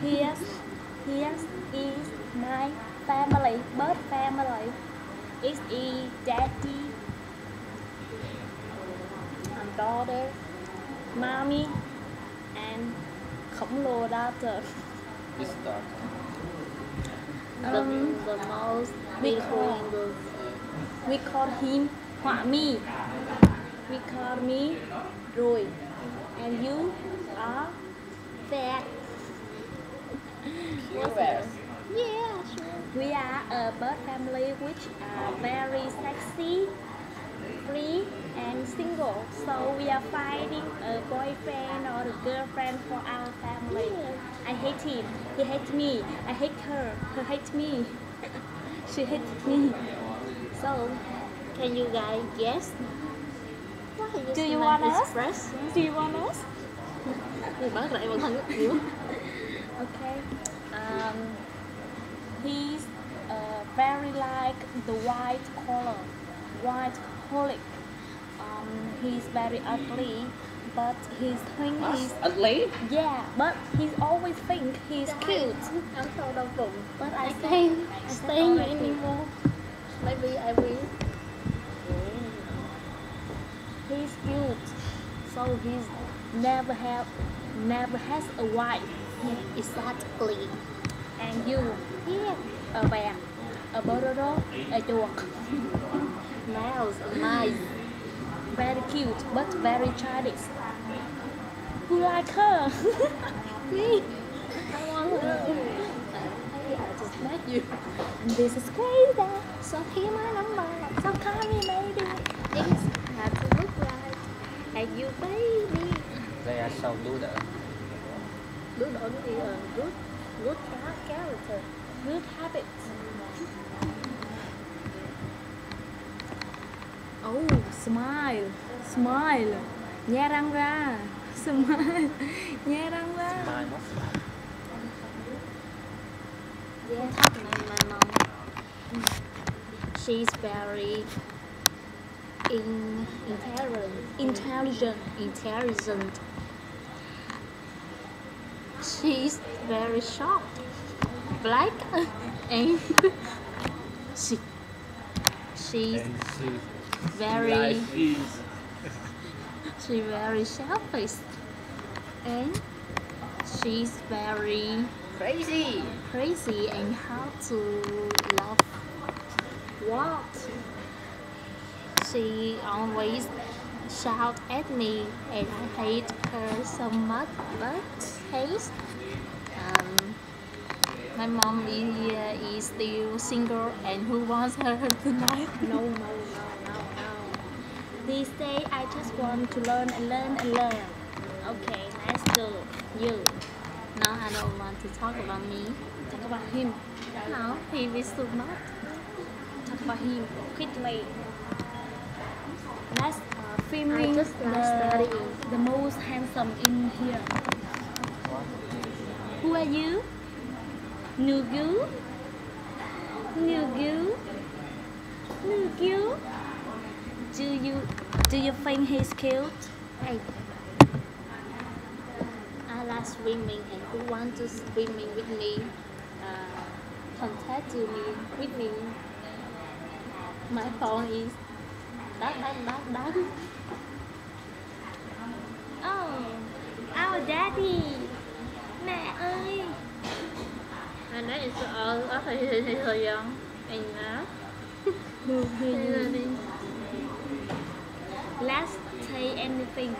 Here's, here's is my family, bird family. It's a daddy and daughter, mommy, and khổng lồ daughter. This dog. The most beautiful in the We call him Họa Mi. We call me Rồi. And you are fat. Cute. Yeah, sure. We are a bird family which are very sexy, free and single. So we are finding a boyfriend or a girlfriend for our family. I hate him. He hates me. I hate her. Her hates me. She hates me. So Can you guys guess? What Do you want us? express? do you want us? Thì bác lại bản thân rất nhiều. Okay. He's very like the white color, white colic. He's very ugly, but he's think he's Ugly? yeah, but he's always think he's cute. Em sâu đau bụng. But I Can't say stay here anymore. Maybe I will. he's cute, so he's never has a wife. Exactly. And you, Yeah. a bear, a bororo, a dog. Mouse, mice. Very cute, but very childish. Who like her? Me. I want her. I just met you. This is crazy. So here's my number. So call me maybe. It's have to look right. And you baby. They are so good. Good on the good character. Good habits. Oh, smile, smile. Nhe răng ra. Smile. Nhe răng ra. My must. Yeah, my mom. She's very Intelligent. intelligent. She's very short, black, and she's very she's very selfish, and she's very Crazy. crazy and hard to love. What? She always shout at me and I hate her so much, but taste. My mom is still single and who wants her tonight? No. These days I just want to learn and learn and learn. Okay, let's go. You. No, I don't want to talk about me. Talk about him. No, he should not. Talk about him quickly. Let's filming I just like studying. the most handsome in here. Who are you? Nugu? Nugu? Nugu? Do you think he's cute? Hey. I like swimming and who want to swimming with me? Contact to me with me. My phone is that. Oh, our daddy. Mẹ ơi. And that is thời gian anh á. Let's say anything.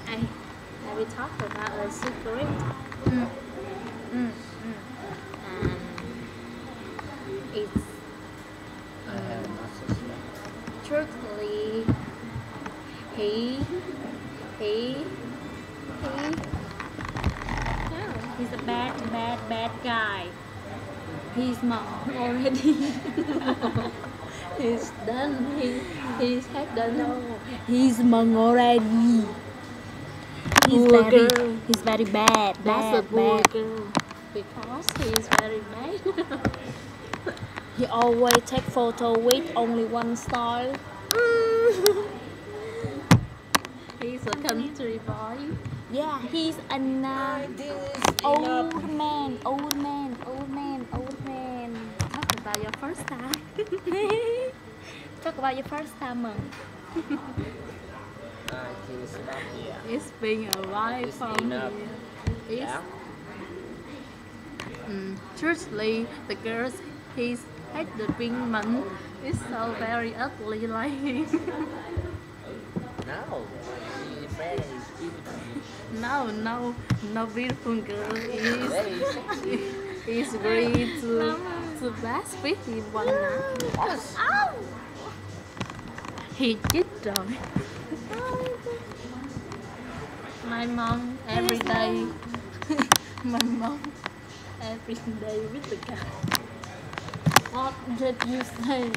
I will talk about a secret. And it's I have not suspect. truthfully he He's a bad guy. He's mom already. he's done. He's had done. No, he's mom already. He's very bad. That's a Bad, boy bad. girl because he's very bad. He always take photo with only one style. He's He's a country boy. Yeah, he's an old man. Talk about your first time. Talk about your first time. I think it's about here. It's been a while It's for enough. me. It's, Yeah. Truthfully, the girls he's had the pink man is so very ugly like him. No. She's very beautiful. No beautiful girl is Very sexy. is ready to breastfeed him one night. Yes. He did though. My mom every day. My mom every day with the guy. What did you say?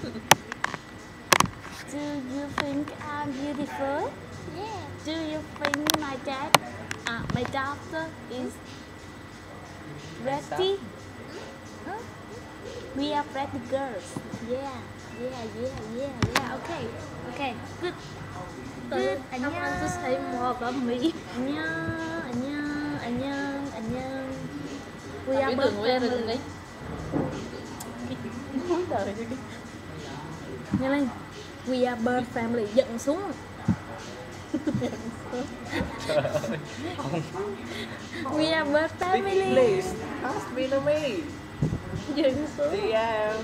Do you think I'm beautiful? Yeah. Do you think my daughter is pretty? Huh? We are pretty girls. Yeah. Okay. Good. I want to say more about me. 안녕. We are bird family. Nhanh lên. We are bird family. Giận xuống. We are bird family. Please, pass me to me. Giận xuống. Yeah.